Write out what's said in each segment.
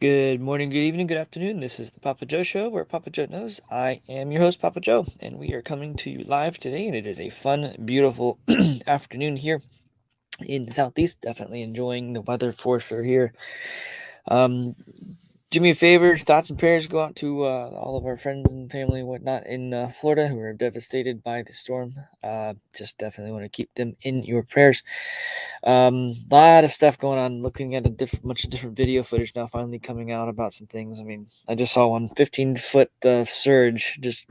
Good morning, good evening, good afternoon. This is the Papa Joe Show, where Papa Joe knows. I am your host, Papa Joe, and we are coming to you live today. And it is a fun, beautiful afternoon here in the Southeast. Definitely enjoying the weather for sure here. Um, do me a favor, thoughts and prayers go out to all of our friends and family and whatnot in Florida who are devastated by the storm. Just definitely want to keep them in your prayers. Lot of stuff going on. Looking at a much different video footage now, finally coming out about some things. I mean, I just saw one 15-foot surge, just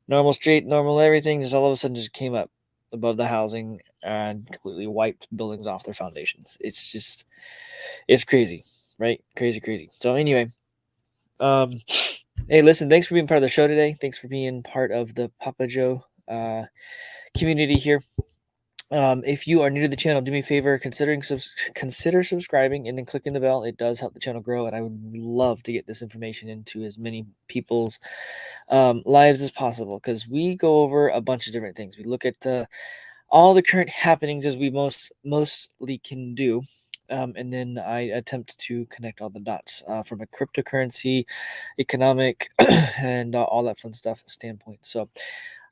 normal street, normal everything, just all of a sudden just came up above the housing and completely wiped buildings off their foundations. It's crazy, right? Crazy, crazy. So anyway, um, hey, listen, thanks for being part of the show today. Thanks for being part of the Papa Joe community here. If you are new to the channel, do me a favor, consider subscribing and then clicking the bell. It does help the channel grow, and I would love to get this information into as many people's lives as possible, because we go over a bunch of different things. We look at all the current happenings as we mostly can do. And then I attempt to connect all the dots from a cryptocurrency, economic, and all that fun stuff standpoint. So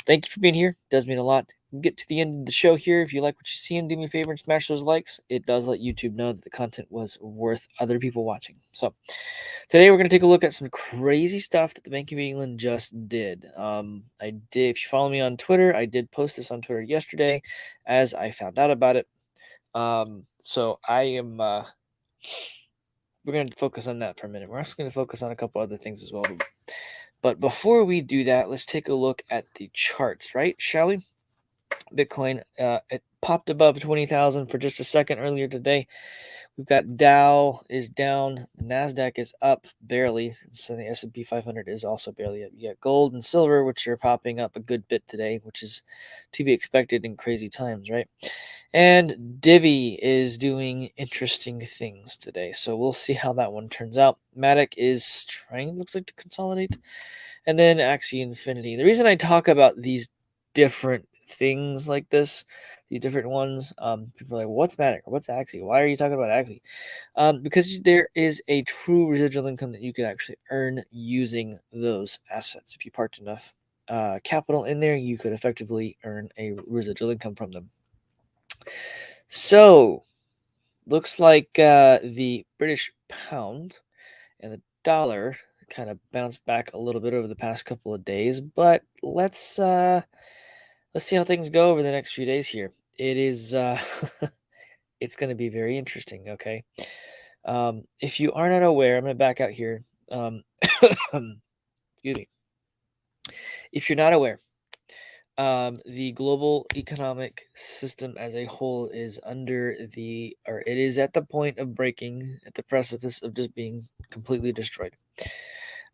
thank you for being here. It does mean a lot. Get to the end of the show here. If you like what you see, and do me a favor and smash those likes. It does let YouTube know that the content was worth other people watching. So today we're going to take a look at some crazy stuff that the Bank of England just did. I did. If you follow me on Twitter, I did post this on Twitter yesterday, as I found out about it. So I am. We're going to focus on that for a minute. We're also going to focus on a couple other things as well. But before we do that, let's take a look at the charts, right? Shall we? Bitcoin, it popped above 20,000 for just a second earlier today. We've got Dow is down, the Nasdaq is up barely, so the S&P 500 is also barely up. You got gold and silver, which are popping up a good bit today, which is to be expected in crazy times, right? And Divi is doing interesting things today, so we'll see how that one turns out. Matic is trying, looks like, to consolidate, and then Axie Infinity. The reason I talk about these different things like this, these different ones, people are like, what's Matic or what's Axie? Why are you talking about Axie? Because there is a true residual income that you can actually earn using those assets. If you parked enough capital in there, you could effectively earn a residual income from them. So looks like the British pound and the dollar kind of bounced back a little bit over the past couple of days, but let's see how things go over the next few days here. It is it's going to be very interesting. Okay, if you are not aware, I'm going to back out here. Excuse me. If you're not aware, the global economic system as a whole is it is at the point of breaking, at the precipice of just being completely destroyed.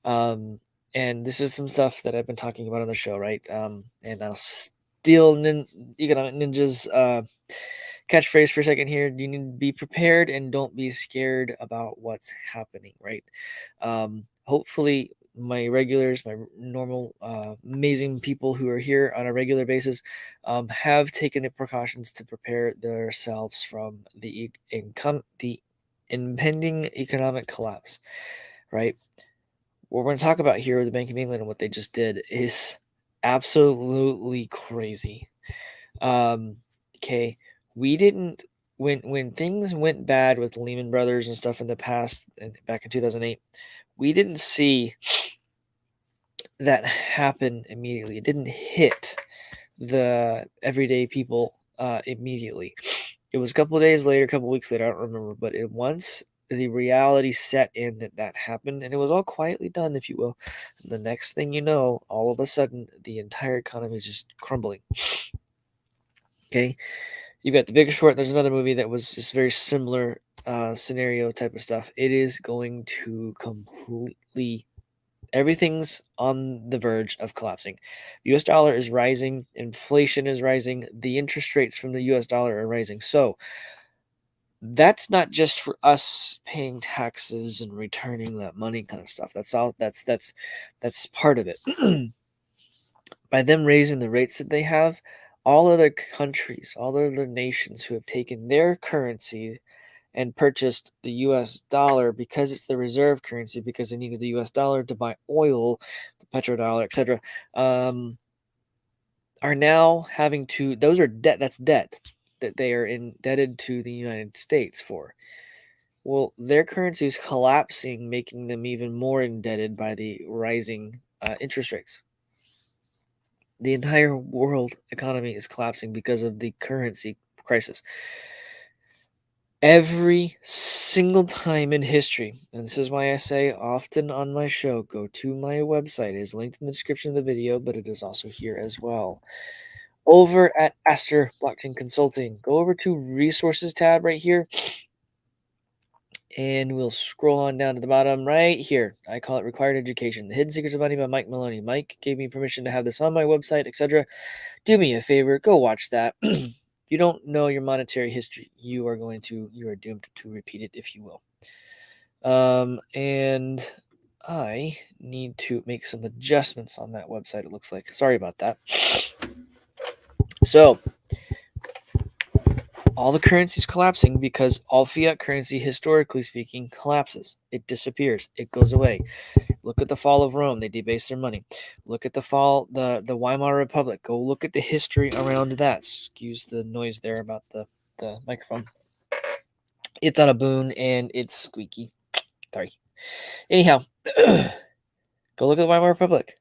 And this is some stuff that I've been talking about on the show, right? And I'll steal Economic Ninja's catchphrase for a second here. You need to be prepared and don't be scared about what's happening, right? Hopefully, my regulars, my normal, amazing people who are here on a regular basis, have taken the precautions to prepare themselves from the impending economic collapse, right? What we're going to talk about here with the Bank of England and what they just did is absolutely crazy. Okay, we didn't when things went bad with Lehman Brothers and stuff in the past, and back in 2008, we didn't see that happen immediately. It didn't hit the everyday people immediately. It was a couple of days later, a couple of weeks later, I don't remember, but once the reality set in that happened, and it was all quietly done, if you will. And the next thing you know, all of a sudden, the entire economy is just crumbling. Okay, you've got The Big Short. There's another movie that was just very similar scenario type of stuff. It is going to completely, everything's on the verge of collapsing. The US dollar is rising, inflation is rising, the interest rates from the US dollar are rising. So that's not just for us paying taxes and returning that money kind of stuff. That's part of it. By them raising the rates that they have, all other countries, all other nations who have taken their currency and purchased the US dollar because it's the reserve currency, because they needed the US dollar to buy oil, the petrodollar, etc. Are now having to, those are debt, that's debt that they are indebted to the United States for. Well, their currency is collapsing, making them even more indebted by the rising interest rates. The entire world economy is collapsing because of the currency crisis. Every single time in history, and this is why I say often on my show, go to my website. It is linked in the description of the video, but it is also here as well. Over at Aster Blockchain Consulting, go over to Resources tab right here, and we'll scroll on down to the bottom right here. I call it Required Education: The Hidden Secrets of Money by Mike Maloney. Mike gave me permission to have this on my website, etc. Do me a favor, go watch that. You don't know your monetary history, you are doomed to repeat it, if you will. And I need to make some adjustments on that website, it looks like. Sorry about that. So, all the currency's collapsing because all fiat currency, historically speaking, collapses. It disappears. It goes away. Look at the fall of Rome. They debased their money. Look at the fall, the Weimar Republic. Go look at the history around that. Excuse the noise there about the microphone. It's on a boon and it's squeaky. Sorry. Anyhow, go look at the Weimar Republic.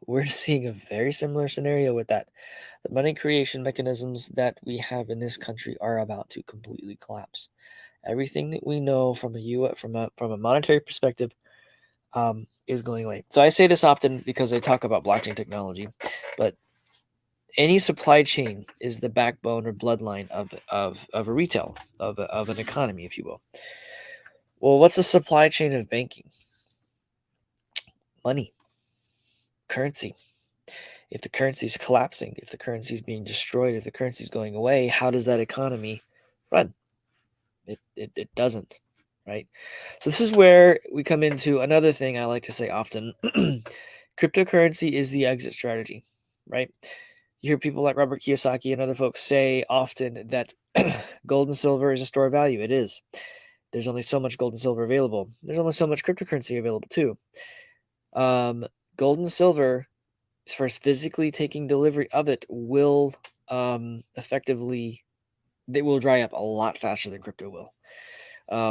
We're seeing a very similar scenario with that. The money creation mechanisms that we have in this country are about to completely collapse. Everything that we know from a monetary perspective is going away. So I say this often because I talk about blockchain technology, but any supply chain is the backbone or bloodline of a retail, of an economy, if you will. Well, what's the supply chain of banking? Money, currency. If the currency is collapsing, if the currency is being destroyed, if the currency is going away, how does that economy run? It doesn't, right? So this is where we come into another thing I like to say often. Cryptocurrency is the exit strategy, right? You hear people like Robert Kiyosaki and other folks say often that gold and silver is a store of value. It is. There's only so much gold and silver available. There's only so much cryptocurrency available too. Gold and silver, as far as physically taking delivery of it, will effectively, they will dry up a lot faster than crypto will.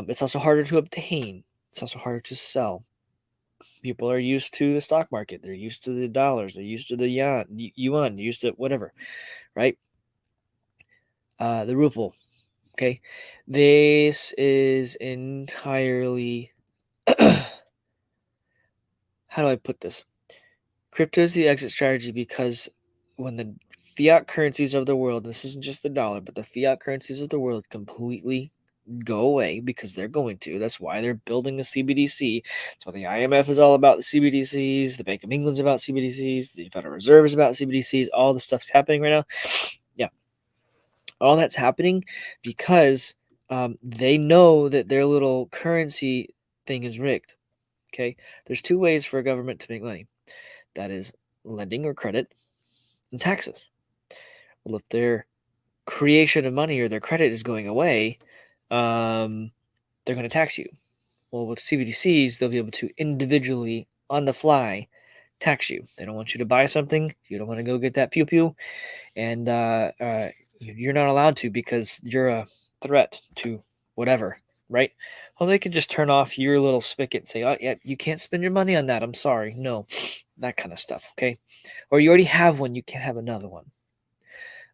It's also harder to obtain. It's also harder to sell. People are used to the stock market. They're used to the dollars. They're used to the yuan, used to whatever, right? The ruble. Okay, this is entirely. How do I put this? Crypto is the exit strategy because when the fiat currencies of the world, this isn't just the dollar, but the fiat currencies of the world completely go away, because they're going to. That's why they're building the CBDC. That's why the IMF is all about the CBDCs. The Bank of England's about CBDCs. The Federal Reserve is about CBDCs. All the stuff's happening right now. Yeah. All that's happening because they know that their little currency thing is rigged. Okay. There's two ways for a government to make money. That is lending or credit, and taxes. Well, if their creation of money or their credit is going away, they're going to tax you. Well, with CBDCs, they'll be able to individually, on the fly, tax you. They don't want you to buy something. You don't want to go get that pew pew, and you're not allowed to because you're a threat to whatever, right? Well, they could just turn off your little spigot and say, "Oh, yeah, you can't spend your money on that. I'm sorry." No, that kind of stuff. Okay, or you already have one, you can't have another one.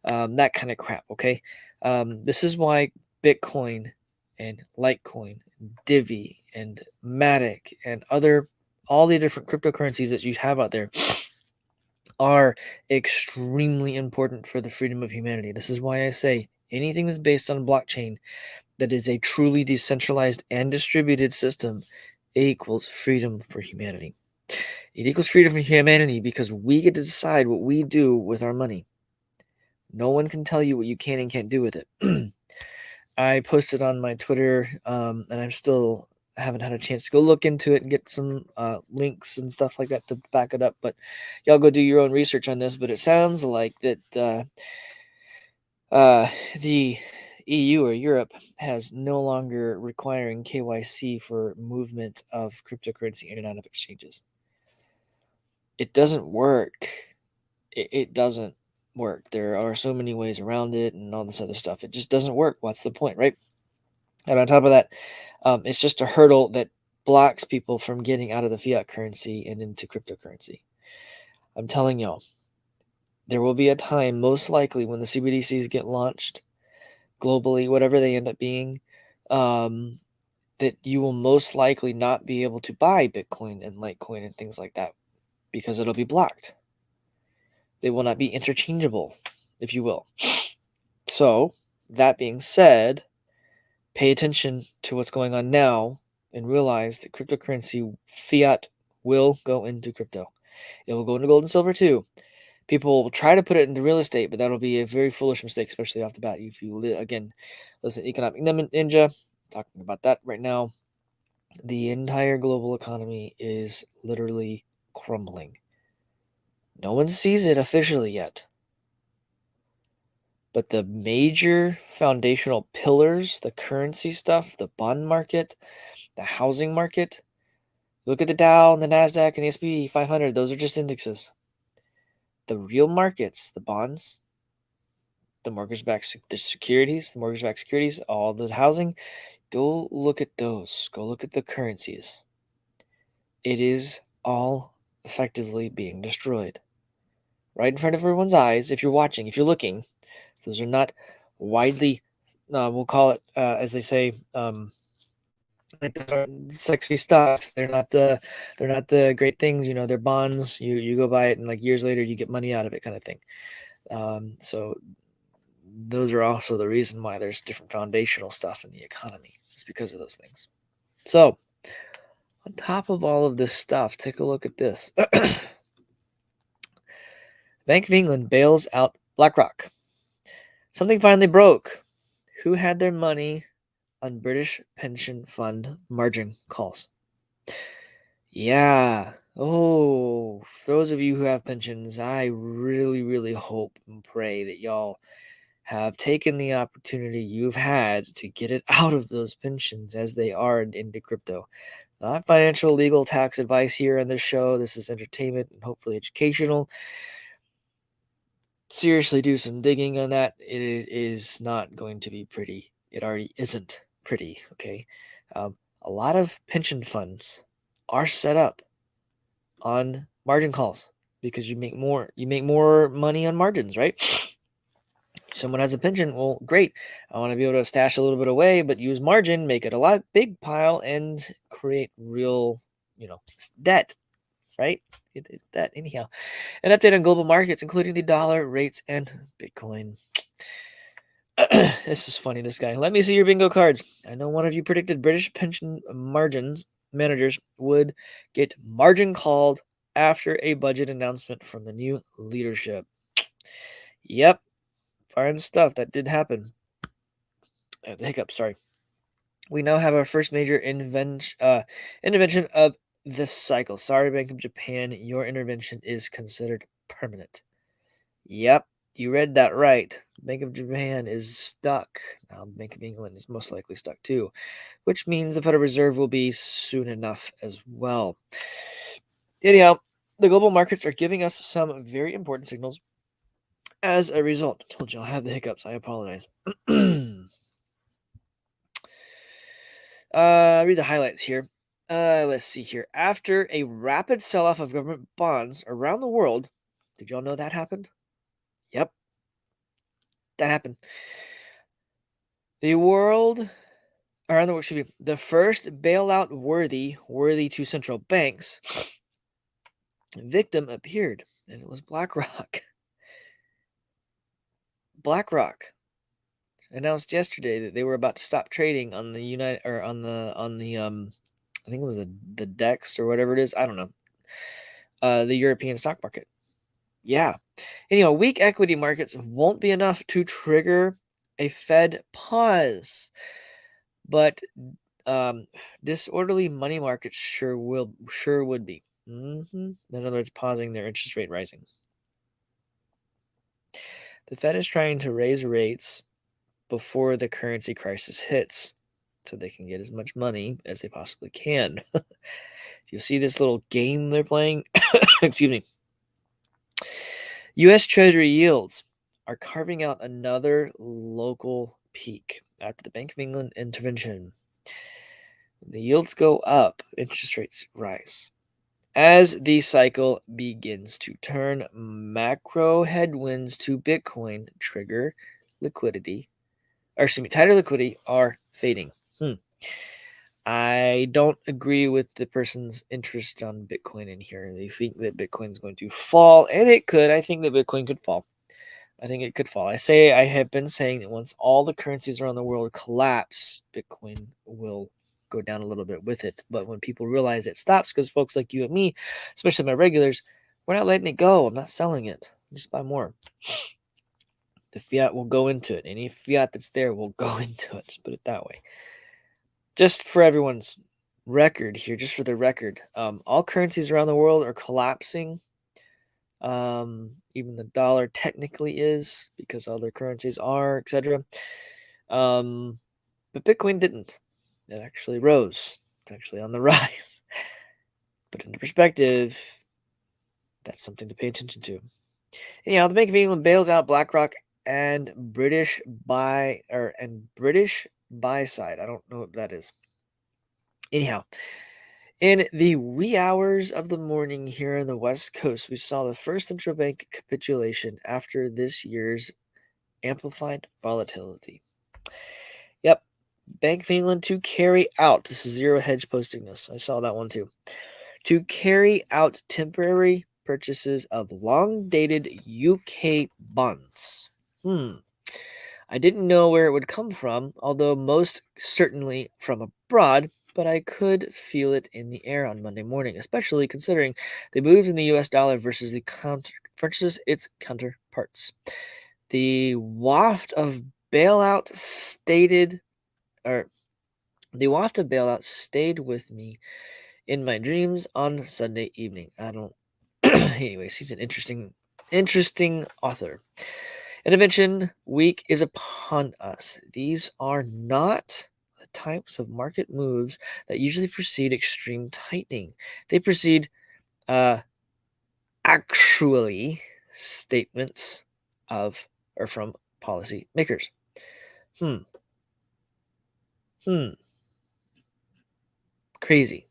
That kind of crap. Okay, this is why Bitcoin and Litecoin, Divi and Matic and all the different cryptocurrencies that you have out there are extremely important for the freedom of humanity. This is why I say anything that's based on blockchain that is a truly decentralized and distributed system equals freedom for humanity. It equals freedom for humanity because we get to decide what we do with our money. No one can tell you what you can and can't do with it. I posted on my Twitter, and I'm still haven't had a chance to go look into it and get some links and stuff like that to back it up. But y'all go do your own research on this. But it sounds like that the EU or Europe has no longer requiring KYC for movement of cryptocurrency in and out of exchanges. It doesn't work. It doesn't work. There are so many ways around it and all this other stuff. It just doesn't work. What's the point, right? And on top of that, it's just a hurdle that blocks people from getting out of the fiat currency and into cryptocurrency. I'm telling y'all, there will be a time, most likely, when the CBDCs get launched globally, whatever they end up being, um, that you will most likely not be able to buy Bitcoin and Litecoin and things like that because it'll be blocked. They will not be interchangeable, if you will. So, that being said, pay attention to what's going on now and realize that cryptocurrency fiat will go into crypto. It will go into gold and silver too. People will try to put it into real estate, but that'll be a very foolish mistake, especially off the bat. If you again listen, Economic Ninja talking about that right now. The entire global economy is literally crumbling. No one sees it officially yet. But the major foundational pillars, the currency stuff, the bond market, the housing market, look at the Dow and the NASDAQ and the S&P 500. Those are just indexes. The real markets, the bonds, the mortgage-backed securities, all the housing, go look at those. Go look at the currencies. It is all effectively being destroyed. Right in front of everyone's eyes, if you're watching, if you're looking. Those are not widely, we'll call it, as they say, like the sexy stocks. They're not the great things. You know, they're bonds. You go buy it, and like years later, you get money out of it, kind of thing. So those are also the reason why there's different foundational stuff in the economy. It's because of those things. So on top of all of this stuff, take a look at this. Bank of England bails out BlackRock. Something finally broke. Who had their money on British pension fund margin calls? Yeah. Oh, for those of you who have pensions, I really, really hope and pray that y'all have taken the opportunity you've had to get it out of those pensions as they are into crypto. Not financial, legal, tax advice here on this show. This is entertainment and hopefully educational. Seriously, do some digging on that. It is not going to be pretty. It already isn't pretty, okay? A lot of pension funds are set up on margin calls because you make more money on margins, right? Someone has a pension, well, great. I want to be able to stash a little bit away, but use margin, make it a lot big pile, and create real, debt, right? It's debt anyhow. An update on global markets, including the dollar, rates, and Bitcoin. This is funny, this guy. Let me see your bingo cards. I know one of you predicted British pension margins managers would get margin called after a budget announcement from the new leadership. Yep, fine stuff. That did happen. The hiccup, sorry. We now have our first major intervention of this cycle. Sorry, Bank of Japan, your intervention is considered permanent. Yep, you read that right. Bank of Japan is stuck. Now, Bank of England is most likely stuck too, which means the Federal Reserve will be soon enough as well. Anyhow, the global markets are giving us some very important signals. As a result, I told you I'll have the hiccups. I apologize. Read the highlights here. Let's see here. After a rapid sell-off of government bonds around the world, did y'all know that happened? Yep, that happened. The first bailout worthy to central banks victim appeared, and it was BlackRock. BlackRock announced yesterday that they were about to stop trading on the I think it was the DEX or whatever it is. I don't know. The European stock market. Yeah. Anyhow, weak equity markets won't be enough to trigger a Fed pause, but disorderly money markets sure would be. In other words, pausing their interest rate rising. The Fed is trying to raise rates before the currency crisis hits so they can get as much money as they possibly can. Do you see this little game they're playing? Excuse me. U.S. Treasury yields are carving out another local peak after the Bank of England intervention. The yields go up, interest rates rise. As the cycle begins to turn, macro headwinds to Bitcoin trigger liquidity, or excuse me, tighter liquidity are fading. I don't agree with the person's interest on Bitcoin in here. They think that Bitcoin's going to fall, and it could. I think that Bitcoin could fall. I think it could fall. I have been saying that once all the currencies around the world collapse, Bitcoin will go down a little bit with it. But when people realize it stops, because folks like you and me, especially my regulars, we're not letting it go. I'm not selling it. Just buy more. The fiat will go into it. Any fiat that's there will go into it. Just put it that way. Just for everyone's record here, just for the record, all currencies around the world are collapsing. Even the dollar technically is because other currencies are, etc. But Bitcoin didn't. It actually rose. It's actually on the rise. But into perspective, that's something to pay attention to. Anyhow, the Bank of England bails out BlackRock and British buy side. I don't know what that is. Anyhow, in the wee hours of the morning here on the West Coast, we saw the first central bank capitulation after this year's amplified volatility. Yep, Bank of England to carry out, this is Zero Hedge posting this, I saw that one too, to carry out temporary purchases of long-dated UK bonds. I didn't know where it would come from, although most certainly from abroad, but I could feel it in the air on Monday morning, especially considering they moved in the US dollar versus its counterparts. The waft of bailout stayed with me in my dreams on Sunday evening. Anyways, he's an interesting author. Intervention week is upon us. These are not the types of market moves that usually precede extreme tightening. They precede actually statements of or from policy makers. Crazy.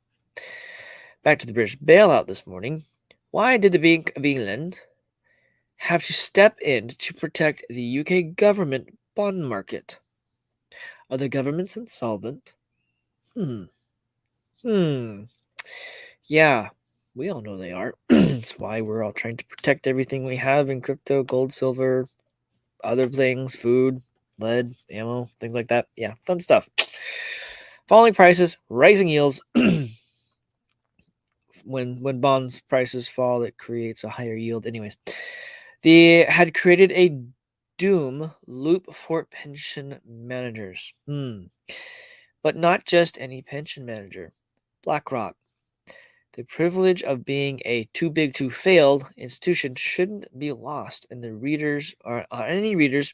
Back to the British bailout this morning. Why did the Bank of England have to step in to protect the UK government bond market? Are the governments insolvent? Yeah, we all know they are. That's why we're all trying to protect everything we have in crypto, gold, silver, other things, food, lead, ammo, things like that. Yeah, fun stuff. Falling prices, rising yields. When bonds prices fall, it creates a higher yield. Anyways, they had created a doom loop for pension managers. But not just any pension manager. BlackRock. The privilege of being a too big to fail institution shouldn't be lost in the readers or any readers,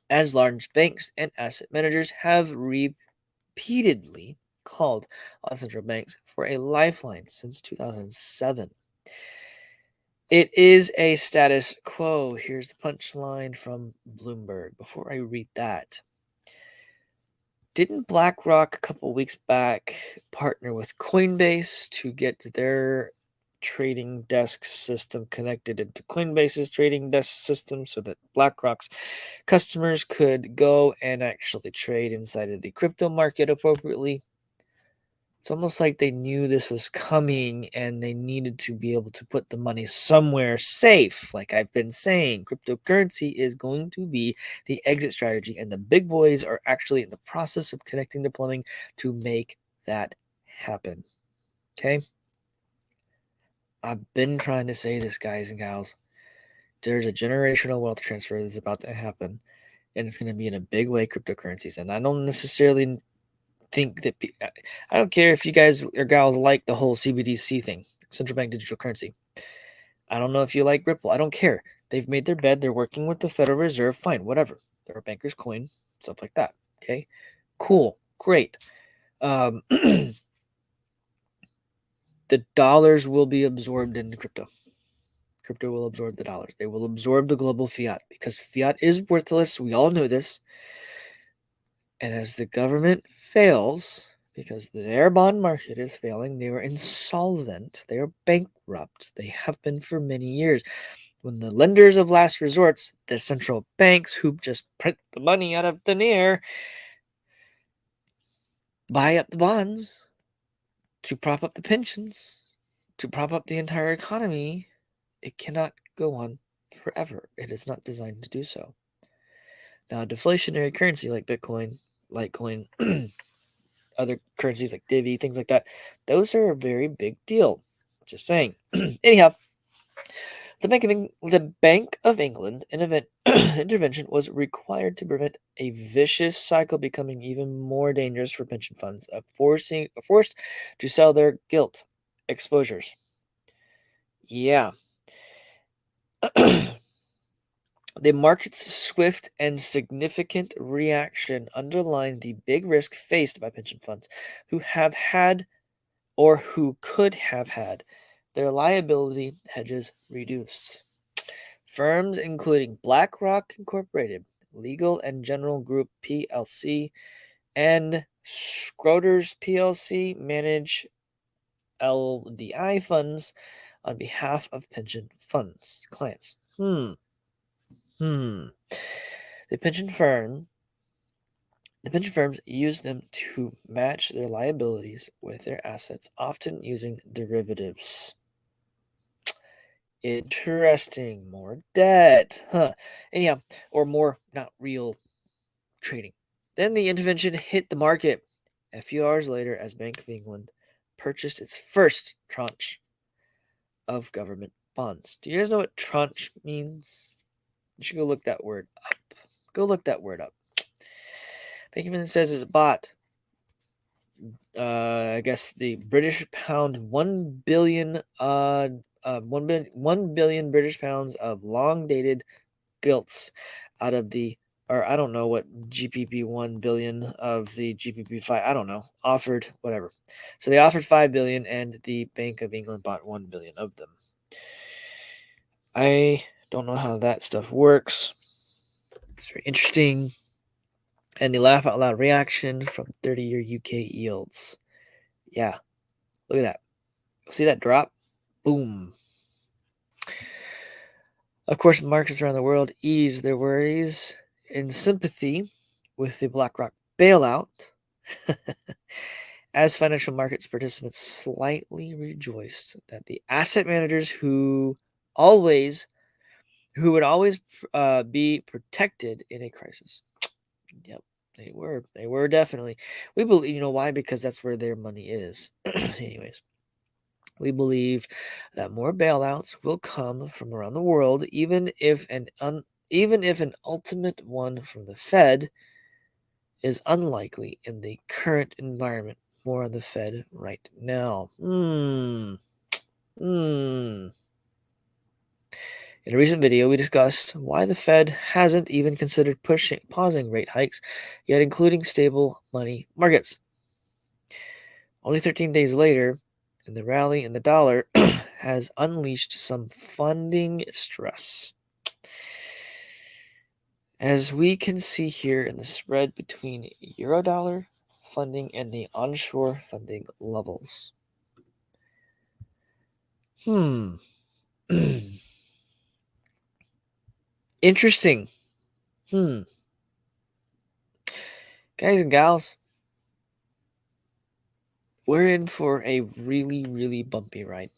as large banks and asset managers have repeatedly called on central banks for a lifeline since 2007. It is a status quo. Here's the punchline from Bloomberg. Before I read that, didn't BlackRock a couple weeks back partner with Coinbase to get their trading desk system connected into Coinbase's trading desk system so that BlackRock's customers could go and actually trade inside of the crypto market appropriately? It's almost like they knew this was coming and they needed to be able to put the money somewhere safe. Like I've been saying, cryptocurrency is going to be the exit strategy, and the big boys are actually in the process of connecting the plumbing to make that happen. Okay? I've been trying to say this, guys and gals. There's a generational wealth transfer that's about to happen, and it's going to be in a big way cryptocurrencies. And I don't necessarily think that I don't care if you guys or gals like the whole CBDC thing, central bank digital currency. I don't know if you like Ripple. I don't care. They've made their bed. They're working with the Federal Reserve. Fine, whatever. They're a banker's coin, stuff like that. Okay, cool, great. The dollars will be absorbed into crypto. Crypto will absorb the dollars. They will absorb the global fiat because fiat is worthless. We all know this. And as the government fails, because their bond market is failing, they are insolvent, they are bankrupt. They have been for many years. When the lenders of last resorts, the central banks who just print the money out of thin air, buy up the bonds to prop up the pensions, to prop up the entire economy, it cannot go on forever. It is not designed to do so. Now, a deflationary currency like Bitcoin, Litecoin, other currencies like Divi, things like that, those are a very big deal. Just saying. Anyhow, the Bank of England intervention was required to prevent a vicious cycle becoming even more dangerous for pension funds, forced to sell their gilt exposures. Yeah. The market's swift and significant reaction underlined the big risk faced by pension funds who have had or who could have had their liability hedges reduced. Firms including BlackRock Incorporated, Legal and General Group PLC, and Schroders PLC manage LDI funds on behalf of pension funds clients. The pension firms use them to match their liabilities with their assets, often using derivatives. Interesting. More debt. Anyhow, or more not real trading. Then the intervention hit the market a few hours later as Bank of England purchased its first tranche of government bonds. Do you guys know what tranche means? You should go look that word up. Go look that word up. Bank of England says it's bought, I guess the British pound 1 billion, 1 billion British pounds of long dated gilts out of the, or I don't know what GPP 1 billion of the GPP 5, I don't know, offered whatever. So they offered 5 billion and the Bank of England bought 1 billion of them. I don't know how that stuff works. It's very interesting. And the laugh out loud reaction from 30-year UK yields. Yeah, look at that. See that drop? Boom. Of course, markets around the world ease their worries in sympathy with the BlackRock bailout, as financial markets participants slightly rejoiced that the asset managers who would always be protected in a crisis. Yep, they were definitely. We believe, you know why? Because that's where their money is. Anyways. We believe that more bailouts will come from around the world, even if an ultimate one from the Fed is unlikely in the current environment. More on the Fed right now. In a recent video, we discussed why the Fed hasn't even considered pausing rate hikes, yet including stable money markets. Only 13 days later, and the rally in the dollar has unleashed some funding stress. As we can see here in the spread between Eurodollar funding and the onshore funding levels. Interesting. Guys and gals, we're in for a really, really bumpy ride.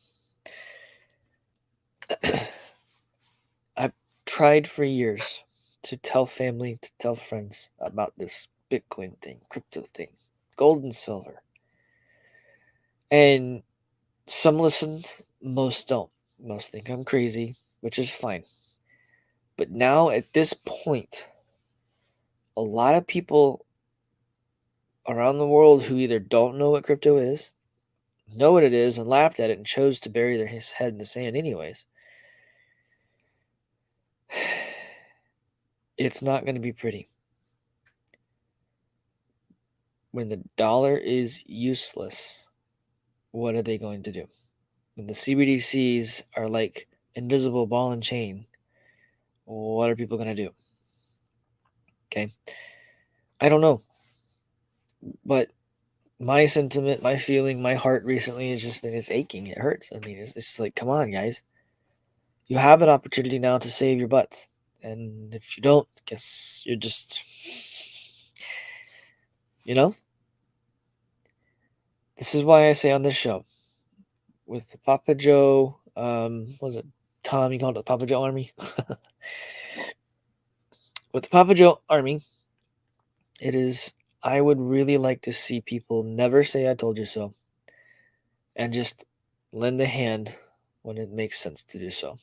I've tried for years to tell family, to tell friends about this Bitcoin thing, crypto thing, gold and silver. And some listen, most don't. Most think I'm crazy, which is fine. But now at this point, a lot of people around the world who either don't know what crypto is, know what it is, and laughed at it and chose to bury their head in the sand anyways. It's not going to be pretty. When the dollar is useless, what are they going to do? When the CBDCs are like invisible ball and chain, what are people going to do? Okay. I don't know. But my sentiment, my feeling, my heart recently has just been it's aching. It hurts. I mean, it's like, come on, guys. You have an opportunity now to save your butts. And if you don't, guess you're just, you know? This is why I say on this show, with the Papa Joe, what was it? Tom, you called it the Papa Joe Army? With the Papa Joe Army, it is, I would really like to see people never say I told you so and just lend a hand when it makes sense to do so.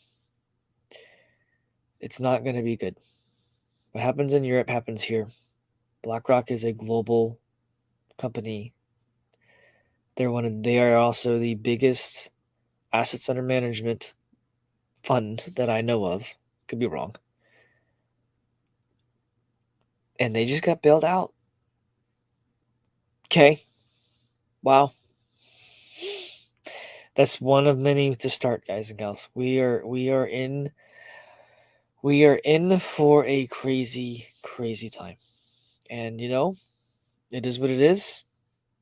It's not going to be good. What happens in Europe happens here. BlackRock is a global company. They are also the biggest assets under management fund that I know of. Could be wrong. And they just got bailed out. Okay. Wow. That's one of many to start, guys and gals. We are in for a crazy, crazy time. And it is what it is.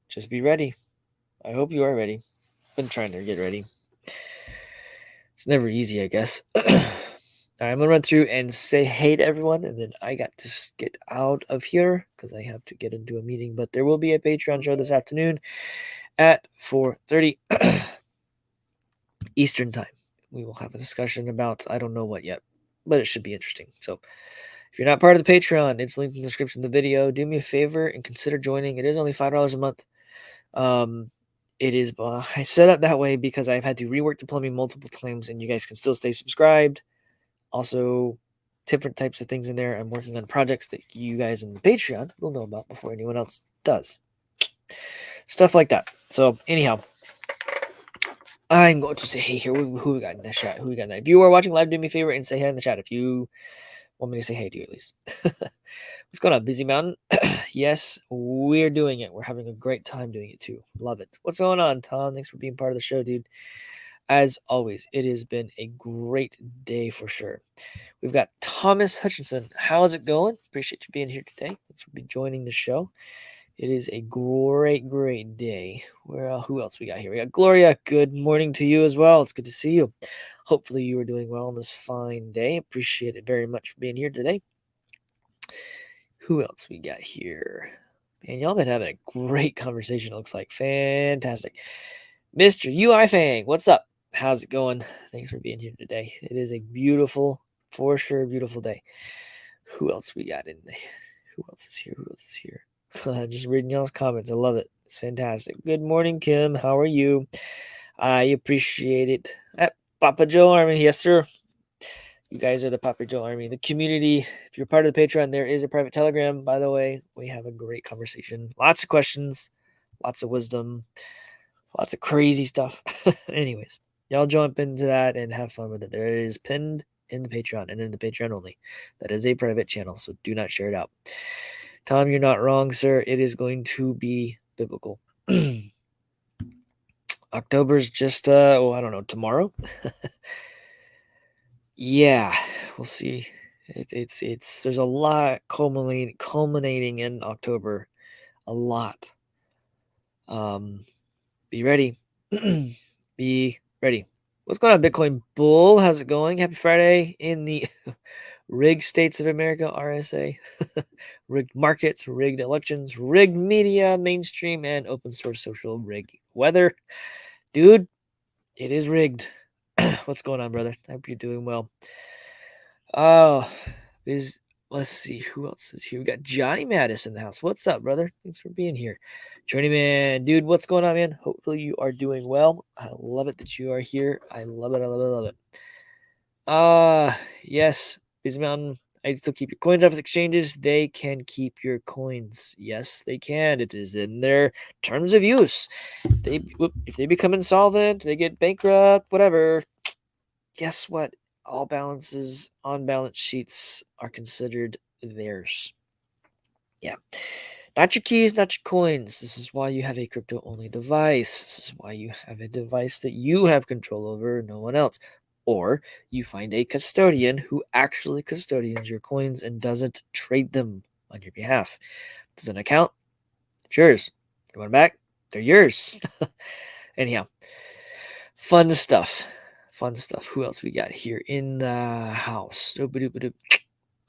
Just be ready. I hope you are ready. Been trying to get ready. It's never easy, I guess. I'm gonna run through and say hey to everyone, and then I got to get out of here because I have to get into a meeting. But there will be a Patreon show this afternoon at 4:30 Eastern time. We will have a discussion about I don't know what yet, but it should be interesting. So if you're not part of the Patreon, it's linked in the description of the video. Do me a favor and consider joining. It is only $5 a month. It is I set up that way because I've had to rework the plumbing multiple times, and you guys can still stay subscribed. Also, different types of things in there. I'm working on projects that you guys in the Patreon will know about before anyone else does. Stuff like that. So anyhow, I'm going to say hey here. Who we got in the chat? Who we got in that? If you are watching live, do me a favor and say hey in the chat. If you want me to say hey to you at least. What's going on, Busy Mountain? Yes, we're doing it. We're having a great time doing it too. Love it. What's going on, Tom? Thanks for being part of the show, dude. As always, it has been a great day for sure. We've got Thomas Hutchinson. How's it going? Appreciate you being here today. Thanks for joining the show. It is a great, great day. Who else we got here? We got Gloria. Good morning to you as well. It's good to see you. Hopefully you are doing well on this fine day. Appreciate it very much for being here today. Who else we got here? Man, y'all been having a great conversation, it looks like. Fantastic. Mr. UI Fang, what's up? How's it going? Thanks for being here today. It is a beautiful, for sure, beautiful day. Who else we got in there? Who else is here? Just reading y'all's comments. I love it. It's fantastic. Good morning, Kim. How are you? I appreciate it. Papa Joe Army. Yes, sir. You guys are the Papa Joe Army. The community, if you're part of the Patreon, there is a private Telegram, by the way. We have a great conversation. Lots of questions, lots of wisdom, lots of crazy stuff. Anyways, y'all jump into that and have fun with it. There it is pinned in the Patreon and in the Patreon only. That is a private channel, so do not share it out. Tom, you're not wrong, sir. It is going to be biblical. October's just I don't know, tomorrow. Yeah, we'll see. It's there's a lot culminating in October. A lot. Be ready. Be ready. What's going on, Bitcoin Bull? How's it going? Happy Friday in the rigged states of America, RSA. Rigged markets, rigged elections, rigged media, mainstream, and open source social rigged weather. Dude, it is rigged. What's going on, brother? I hope you're doing well. Let's see who else is here. We got Johnny Mattis in the house. What's up, brother? Thanks for being here. Journeyman, dude, what's going on, man? Hopefully you are doing well. I love it that you are here. I love it. I love it. I love it. Yes, Busy Mountain. I still keep your coins off exchanges. They can keep your coins. Yes, they can. It is in their terms of use. If they become insolvent, they get bankrupt, whatever. Guess what? All balances on balance sheets are considered theirs. Yeah. Not your keys, not your coins. This is why you have a crypto only device. This is why you have a device that you have control over, no one else. Or you find a custodian who actually custodians your coins and doesn't trade them on your behalf. Does an account? It's yours. You want them back? They're yours. Anyhow, fun stuff. Fun stuff. Who else we got here in the house? Doop-a-doop-a-doop.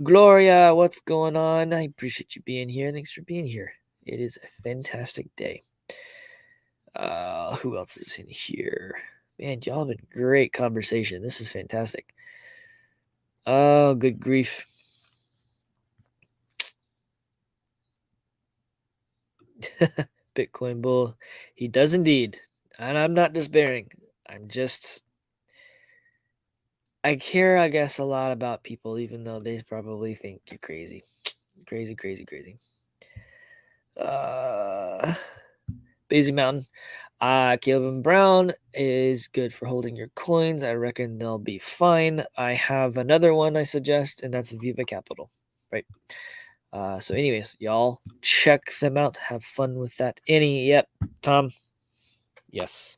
Gloria, what's going on? I appreciate you being here. Thanks for being here. It is a fantastic day. Who else is in here? Man, y'all have a great conversation. This is fantastic. Oh, good grief. Bitcoin bull. He does indeed. And I'm not despairing. I care, I guess, a lot about people, even though they probably think you're crazy. Crazy, crazy, crazy. Basie Mountain. Calvin Brown is good for holding your coins. I reckon they'll be fine. I have another one I suggest, and that's Viva Capital. Right. So, anyways, y'all check them out. Have fun with that. Yep, Tom. Yes,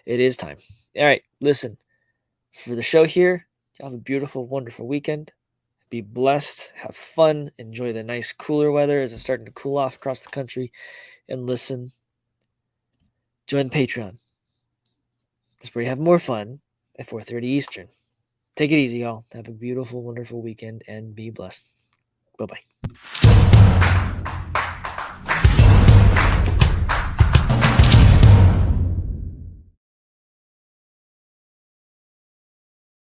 it is time. All right, listen. For the show here, y'all have a beautiful, wonderful weekend. Be blessed. Have fun. Enjoy the nice, cooler weather as it's starting to cool off across the country. And listen. Join the Patreon. That's where you have more fun at 4:30 Eastern. Take it easy, y'all. Have a beautiful, wonderful weekend and be blessed. Bye bye.